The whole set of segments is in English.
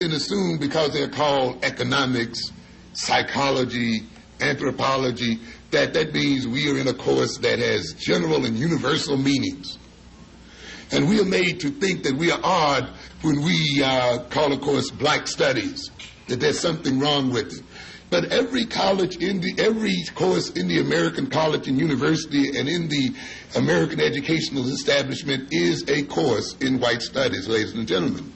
And assume because they're called economics, psychology, anthropology, that means we are in a course that has general and universal meanings. And we are made to think that we are odd when we call a course black studies, that there's something wrong with it. But every course in the American college and university and in the American educational establishment is a course in white studies, ladies and gentlemen.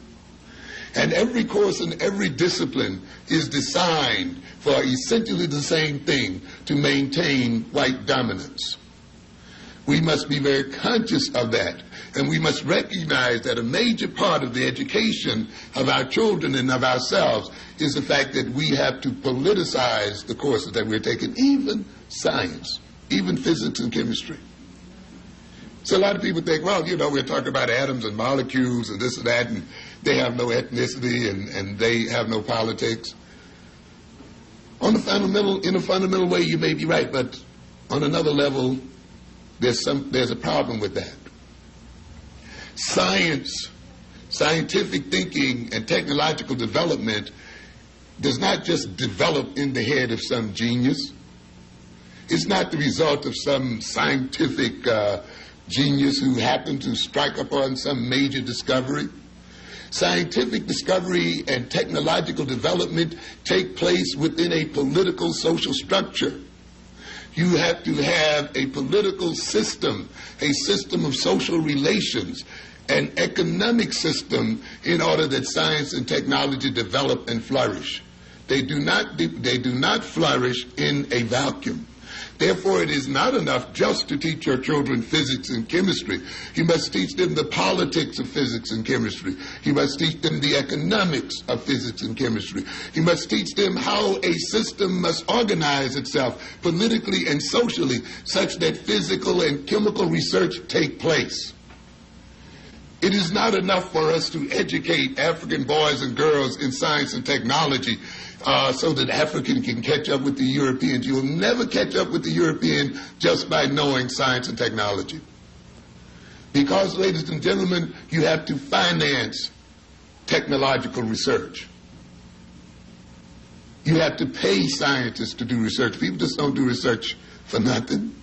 And every course in every discipline is designed for essentially the same thing, to maintain white dominance. We must be very conscious of that, and we must recognize that a major part of the education of our children and of ourselves is the fact that we have to politicize the courses that we're taking, even science, even physics and chemistry. So a lot of people think, well, we're talking about atoms and molecules and this and that, and they have no ethnicity and they have no politics. In a fundamental way, you may be right, but on another level, there's a problem with that. Scientific thinking and technological development does not just develop in the head of some genius. It's not the result of some scientific genius who happened to strike upon some major discovery. Scientific discovery and technological development take place within a political social structure. You have to have a political system, a system of social relations, an economic system in order that science and technology develop and flourish. They do not flourish in a vacuum. Therefore, it is not enough just to teach your children physics and chemistry. You must teach them the politics of physics and chemistry. You must teach them the economics of physics and chemistry. You must teach them how a system must organize itself politically and socially such that physical and chemical research take place. It is not enough for us to educate African boys and girls in science and technology so that African can catch up with the Europeans. You will never catch up with the European just by knowing science and technology. Because, ladies and gentlemen, you have to finance technological research. You have to pay scientists to do research. People just don't do research for nothing.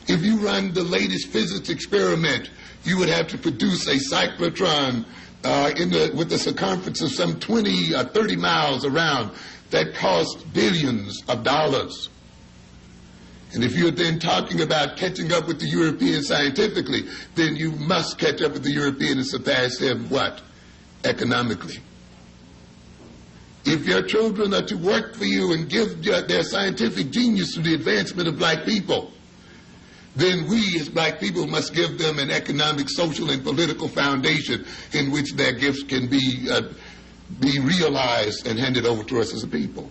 If you run the latest physics experiment, you would have to produce a cyclotron with a circumference of some 20 or 30 miles around that costs billions of dollars. And if you're then talking about catching up with the European scientifically, then you must catch up with the European and surpass him, what? Economically. If your children are to work for you and give their scientific genius to the advancement of black people, then we as black people must give them an economic, social, and political foundation in which their gifts can be realized and handed over to us as a people.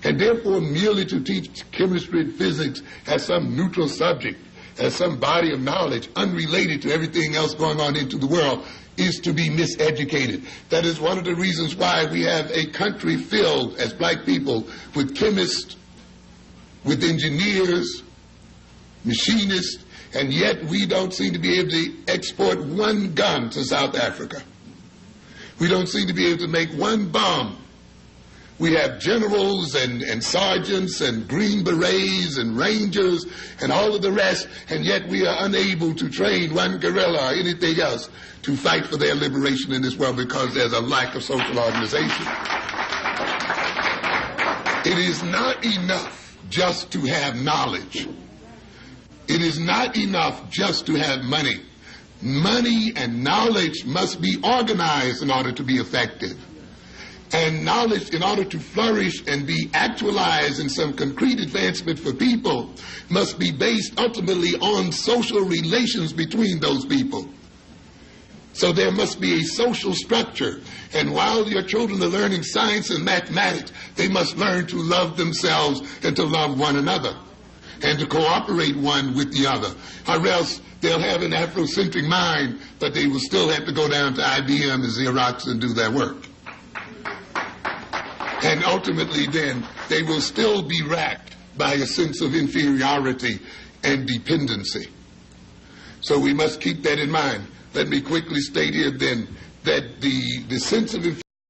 And therefore, merely to teach chemistry and physics as some neutral subject, as some body of knowledge unrelated to everything else going on into the world, is to be miseducated. That is one of the reasons why we have a country filled, as black people, with chemists, with engineers, machinists, and yet we don't seem to be able to export one gun to South Africa. We don't seem to be able to make one bomb. We have generals and sergeants and green berets and rangers and all of the rest, and yet we are unable to train one guerrilla or anything else to fight for their liberation in this world because there's a lack of social organization. It is not enough just to have knowledge. It is not enough just to have money. Money and knowledge must be organized in order to be effective. And knowledge, in order to flourish and be actualized in some concrete advancement for people, must be based ultimately on social relations between those people. So there must be a social structure. And while your children are learning science and mathematics, they must learn to love themselves and to love one another, and to cooperate one with the other. Or else they'll have an Afrocentric mind, but they will still have to go down to IBM and Xerox and do their work. And ultimately then, they will still be racked by a sense of inferiority and dependency. So we must keep that in mind. Let me quickly state here then that the sense of